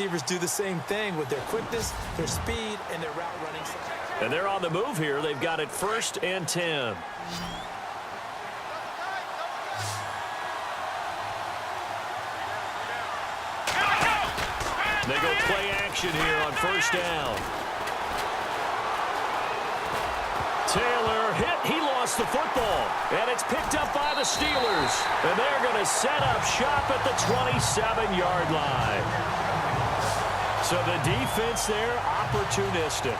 receivers do the same thing with their quickness, their speed, and their route running. And they're on the move here. They've got it 1st and 10. They go play action here on 1st down. Taylor hit. He lost the football. And it's picked up by the Steelers. And they're going to set up shop at the 27-yard line. So the defense there, opportunistic.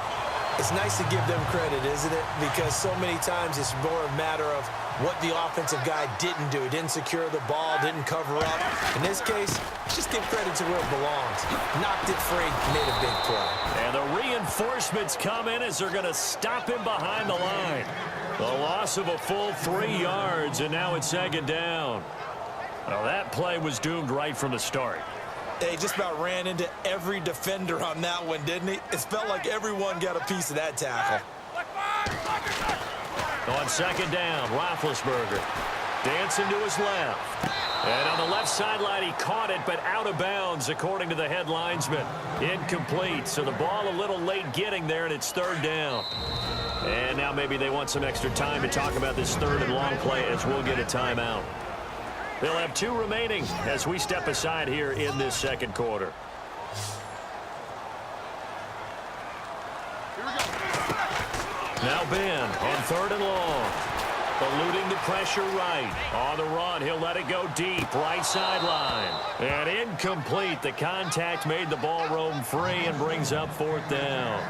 It's nice to give them credit, isn't it? Because so many times it's more a matter of what the offensive guy didn't do. Didn't secure the ball, didn't cover up. In this case, just give credit to where it belongs. Knocked it free, made a big play. And the reinforcements come in as they're going to stop him behind the line. The loss of a full 3 yards, and now it's 2nd down. Well, that play was doomed right from the start. He just about ran into every defender on that one, didn't he? It felt like everyone got a piece of that tackle. On 2nd down, Roethlisberger dancing to his left. And on the left sideline, he caught it, but out of bounds, according to the head linesman. Incomplete, so the ball a little late getting there, and it's 3rd down. And now maybe they want some extra time to talk about this 3rd and long play as we'll get a timeout. They'll have 2 remaining as we step aside here in this 2nd quarter. Now Ben on 3rd and long. Eluding the pressure right. On the run, he'll let it go deep. Right sideline. And incomplete. The contact made the ball roam free and brings up 4th down.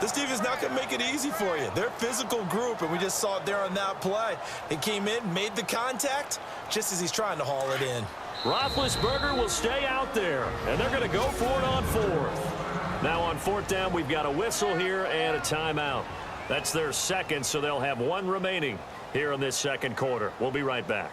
This defense is not going to make it easy for you. They're a physical group, and we just saw it there on that play. He came in, made the contact, just as he's trying to haul it in. Roethlisberger will stay out there, and they're going to go for it on 4th. Now on 4th down, we've got a whistle here and a timeout. That's their 2nd, so they'll have 1 remaining here in this 2nd quarter. We'll be right back.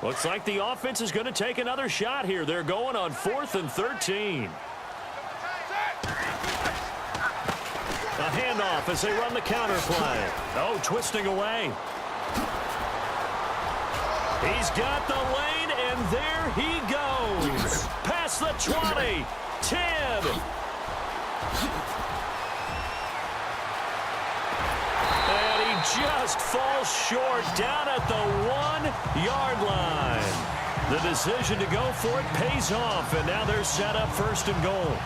Looks like the offense is going to take another shot here. They're going on 4th and 13. A handoff as they run the counter play. Oh, twisting away. He's got the lane, and there he goes. Past the 20, 10. Just falls short down at the 1-yard line. The decision to go for it pays off, and now they're set up 1st and goal.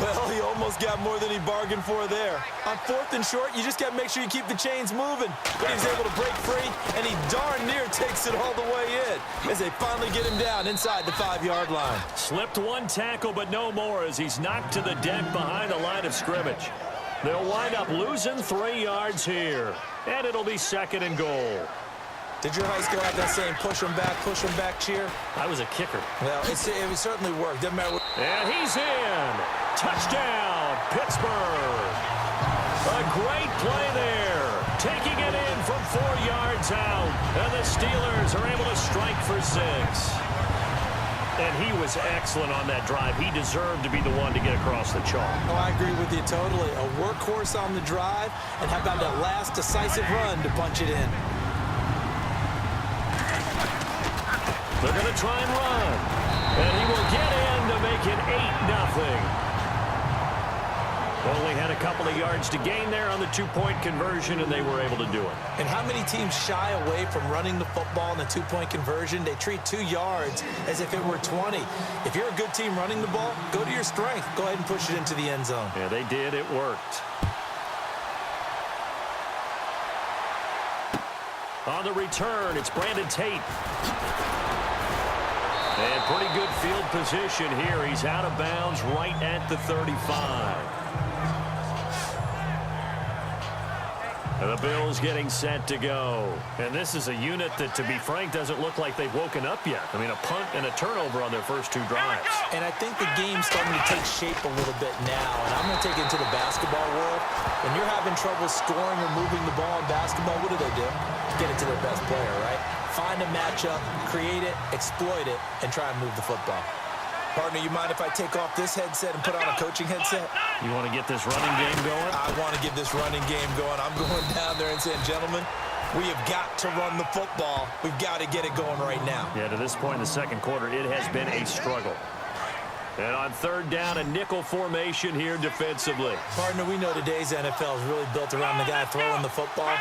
Well, he almost got more than he bargained for there. On 4th and short, you just got to make sure you keep the chains moving. But he was able to break free, and he darn near takes it all the way in as they finally get him down inside the 5-yard line. Slipped 1 tackle, but no more as he's knocked to the deck behind the line of scrimmage. They'll wind up losing 3 yards here, and it'll be 2nd and goal. Did your high school have that saying, push them back cheer? I was a kicker. Well, it certainly worked. Doesn't matter what. And he's in. Touchdown, Pittsburgh. A great play there. Taking it in from 4 yards out, and the Steelers are able to strike for 6. And he was excellent on that drive. He deserved to be the one to get across the chalk. Oh, I agree with you totally. A workhorse on the drive, and how about that last decisive run to punch it in? They're going to try and run. And he will get in to make it 8-0. Only had a couple of yards to gain there on the 2-point conversion, and they were able to do it. And how many teams shy away from running the football in the 2-point conversion? They treat 2 yards as if it were 20. If you're a good team running the ball, go to your strength. Go ahead and push it into the end zone. Yeah, they did. It worked. On the return, it's Brandon Tate. And pretty good field position here. He's out of bounds right at the 35. And the Bills getting set to go. And this is a unit that, to be frank, doesn't look like they've woken up yet. I mean, a punt and a turnover on their first two drives. And I think the game's starting to take shape a little bit now. And I'm going to take it into the basketball world. When you're having trouble scoring or moving the ball in basketball, what do? Get it to their best player, right? Find a matchup, create it, exploit it, and try and move the football. Partner, you mind if I take off this headset and put on a coaching headset? You want to get this running game going? I want to get this running game going. I'm going down there and saying, gentlemen, we have got to run the football. We've got to get it going right now. Yeah, to this point in the second quarter, it has been a struggle. And on third down, a nickel formation here defensively. Partner, we know today's NFL is really built around the guy throwing the football.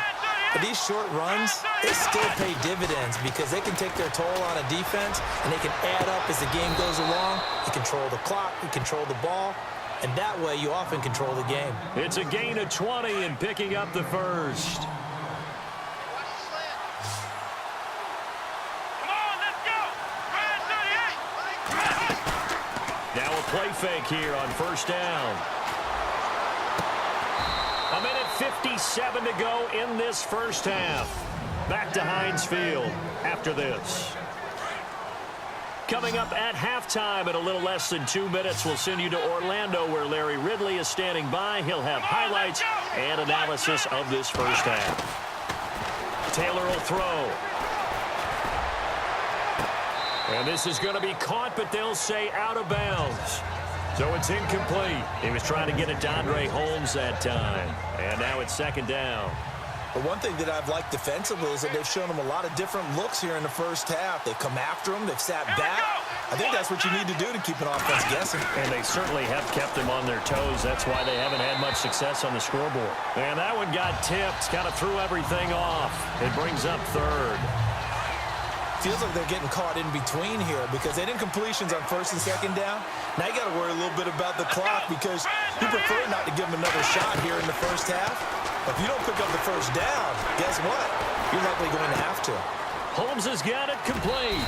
But these short runs, they still pay dividends because they can take their toll on a defense, and they can add up as the game goes along. You control the clock, you control the ball, and that way you often control the game. It's a gain of 20 and picking up the first. Now a play fake here on first down. A minute 57 to go in this first half. Back to Heinz Field after this. Coming up at halftime in a little less than 2 minutes, we'll send you to Orlando where Larry Ridley is standing by. He'll have highlights and analysis of this first half. Taylor will throw. And this is going to be caught, but they'll say out of bounds. So it's incomplete. He was trying to get it to Andre Holmes that time. And now it's second down. But one thing that I've liked defensively is that they've shown him a lot of different looks here in the first half. They've come after him. They've sat back. I think that's what you need to do to keep an offense guessing. And they certainly have kept them on their toes. That's why they haven't had much success on the scoreboard. And that one got tipped. Kind of threw everything off. It brings up third. Feels like they're getting caught in between here because they didn't completions on first and second down. Now you got to worry a little bit about the clock because you prefer not to give them another shot here in the first half. But if you don't pick up the first down, guess what? You're likely going to have to. Holmes has got it complete.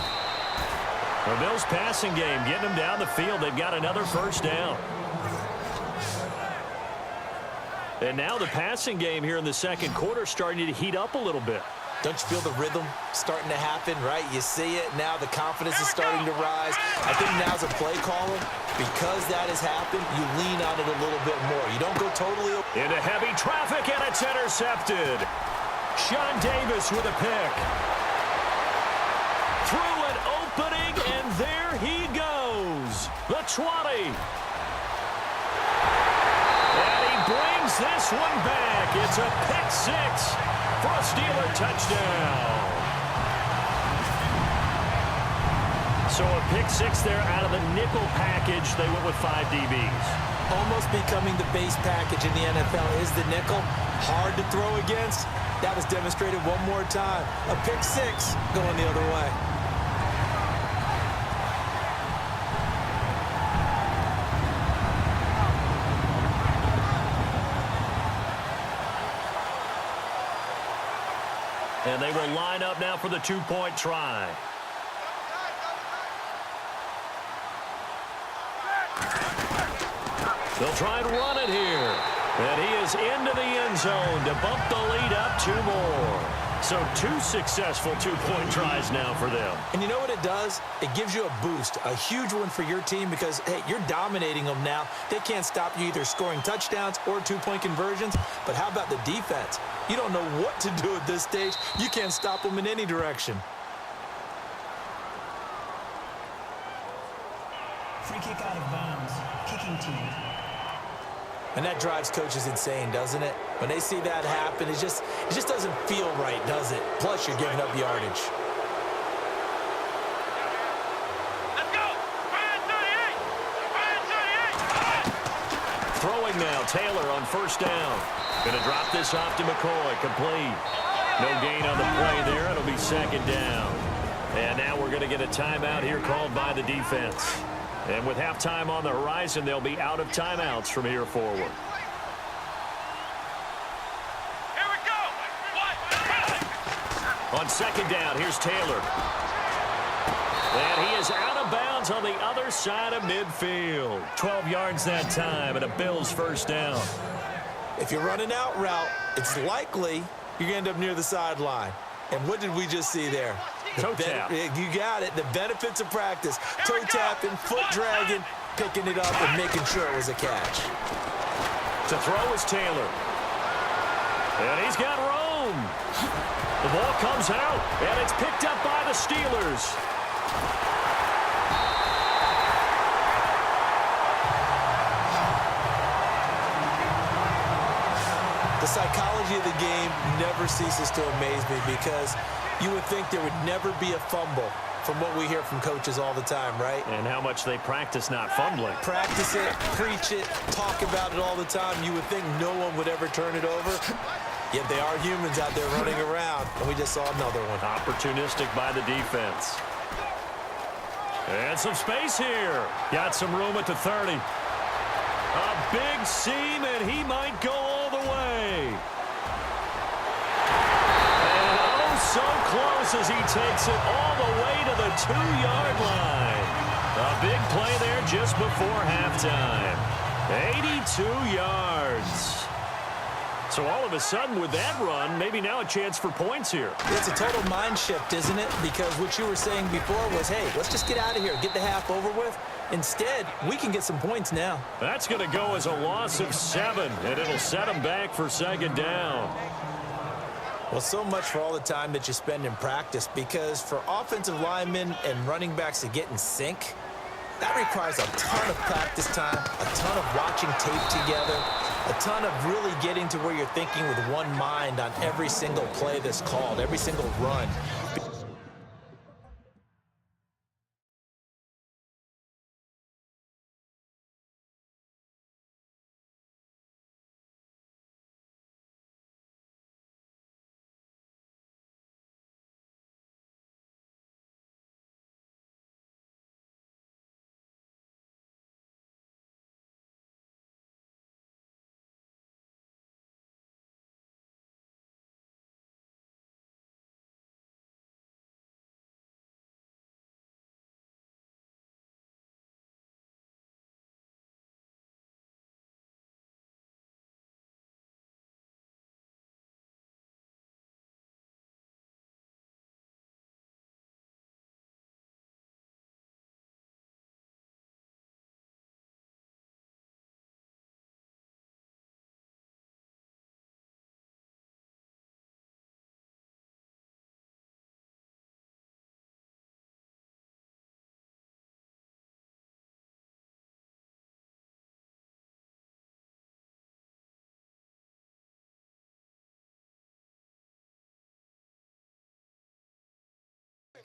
The Bills passing game getting them down the field. They've got another first down. And now the passing game here in the second quarter starting to heat up a little bit. Don't you feel the rhythm starting to happen, right? You see it. Now the confidence is starting to rise. I think now's a play caller. Because that has happened, you lean on it a little bit more. You don't go totally into heavy traffic, and it's intercepted. Sean Davis with a pick. Through an opening, and there he goes. The 20. And he brings this one back. It's a pick six. For a Steeler touchdown. So a pick six there out of the nickel package. They went with 5 DBs. Almost becoming the base package in the NFL is the nickel. Hard to throw against. That was demonstrated one more time. A pick six going the other way. And they will line up now for the two-point try. They'll try and run it here. And he is into the end zone to bump the lead up 2 more. So 2 successful two-point tries now for them. And you know what it does? It gives you a boost, a huge one for your team because, hey, you're dominating them now. They can't stop you either scoring touchdowns or two-point conversions. But how about the defense? You don't know what to do at this stage. You can't stop them in any direction. Free kick out of bounds. Kicking team. And that drives coaches insane, doesn't it? When they see that happen, it just doesn't feel right, does it? Plus, you're giving up yardage. Let's go! Ryan 38! Ryan 38! Throwing now, Taylor on first down. Going to drop this off to McCoy, complete. No gain on the play there. It'll be second down. And now we're going to get a timeout here called by the defense. And with halftime on the horizon, they'll be out of timeouts from here forward. Here we go! On second down, here's Taylor. And he is out of bounds on the other side of midfield. 12 yards that time and a Bills first down. If you're running out route, it's likely you're going to end up near the sideline. And what did we just see there? Toe tap. You got it. The benefits of practice. Toe tapping, foot dragging, picking it up, and making sure it was a catch. To throw is Taylor. And he's got room. The ball comes out, and it's picked up by the Steelers. The psychology of the game never ceases to amaze me because you would think there would never be a fumble from what we hear from coaches all the time, right? And how much they practice not fumbling. Practice it, preach it, talk about it all the time. You would think no one would ever turn it over. Yet they are humans out there running around, and we just saw another one. Opportunistic by the defense. And some space here. Got some room at the 30. A big seam, and he might go all the way. And oh, so close as he takes it all the way to the 2-yard line. A big play there just before halftime. 82 yards. So all of a sudden with that run, maybe now a chance for points here. It's a total mind shift, isn't it? Because what you were saying before was, hey, let's just get out of here, get the half over with. Instead, we can get some points now. That's going to go as a loss of 7, and it'll set them back for second down. Well, so much for all the time that you spend in practice, because for offensive linemen and running backs to get in sync, that requires a ton of practice time, a ton of watching tape together, a ton of really getting to where you're thinking with one mind on every single play that's called, every single run.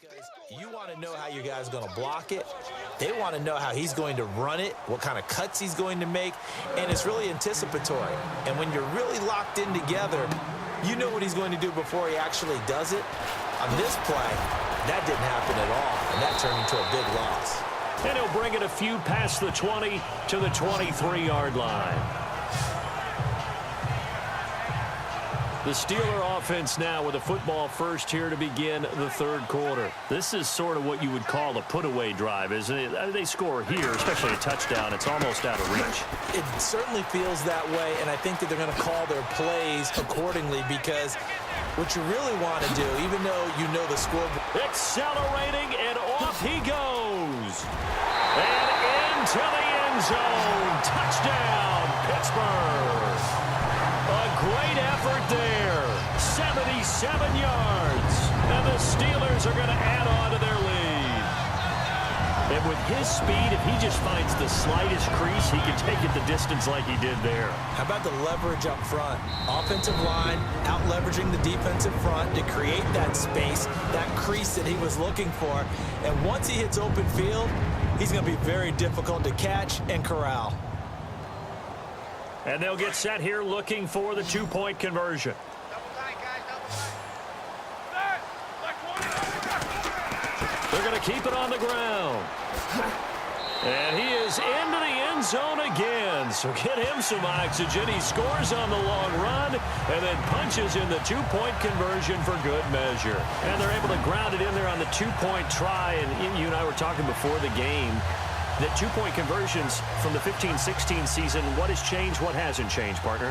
Because you want to know how your guy's going to block it. They want to know how he's going to run it, what kind of cuts he's going to make, and it's really anticipatory. And when you're really locked in together, you know what he's going to do before he actually does it. On this play, that didn't happen at all, and that turned into a big loss. And he'll bring it a few past the 20 to the 23-yard line. The Steeler offense now with a football first here to begin the third quarter. This is sort of what you would call a put-away drive, isn't it? They score here, especially a touchdown. It's almost out of reach. It certainly feels that way, and I think that they're going to call their plays accordingly because what you really want to do, even though you know the scoreboard. Accelerating, and off he goes. And into the end zone. Touchdown, Pittsburgh. A great effort there. 77 yards. And the Steelers are going to add on to their lead. And with his speed, if he just finds the slightest crease, he can take it the distance like he did there. How about the leverage up front? Offensive line out-leveraging the defensive front to create that space, that crease that he was looking for. And once he hits open field, he's going to be very difficult to catch and corral. And they'll get set here looking for the two-point conversion. They're going to keep it on the ground. And he is into the end zone again. So get him some oxygen. He scores on the long run and then punches in the two-point conversion for good measure. And they're able to ground it in there on the two-point try. And you and I were talking before the game that two-point conversions from the 15-16 season, what has changed, what hasn't changed, partner?